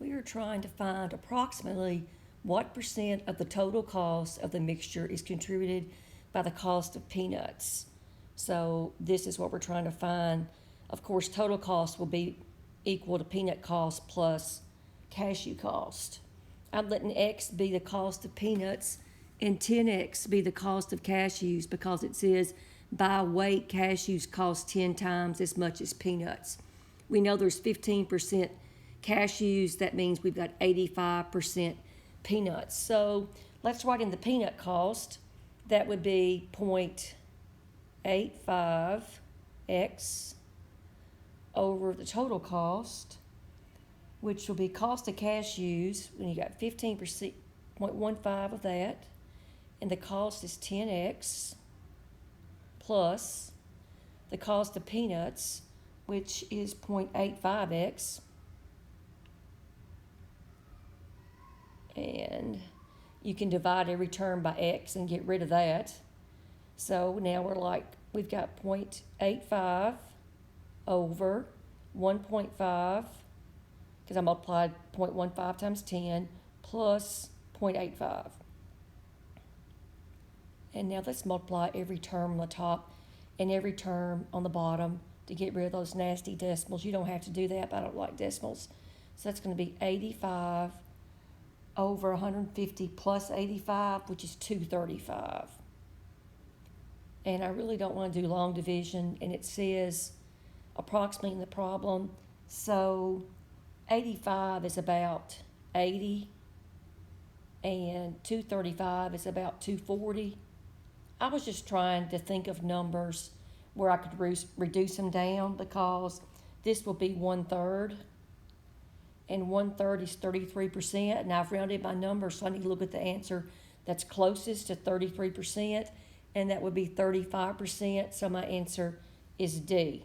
We are trying to find approximately what percent of the total cost of the mixture is contributed by the cost of peanuts. So this is what we're trying to find. Of course, total cost will be equal to peanut cost plus cashew cost. I'm letting X be the cost of peanuts and 10X be the cost of cashews because it says by weight cashews cost 10 times as much as peanuts. We know there's 15% cashews, that means we've got 85% peanuts. So let's write in the peanut cost. That would be 0.85x over the total cost, which will be cost of cashews when you got 15%, 0.15 of that, and the cost is 10x plus the cost of peanuts, which is 0.85x, and you can divide every term by x and get rid of that. So now we've got 0.85 over 1.5, because I multiplied 0.15 times 10 plus 0.85. And now let's multiply every term on the top and every term on the bottom to get rid of those nasty decimals. You don't have to do that, but I don't like decimals. So that's going to be 85 over 150 plus 85, which is 235. And I really don't want to do long division, and it says approximately in the problem. So 85 is about 80, and 235 is about 240. I was just trying to think of numbers where I could reduce them down, because this will be 1/3, and 1/3 is 33%, and I've rounded my numbers, so I need to look at the answer that's closest to 33%, and that would be 35%, so my answer is D.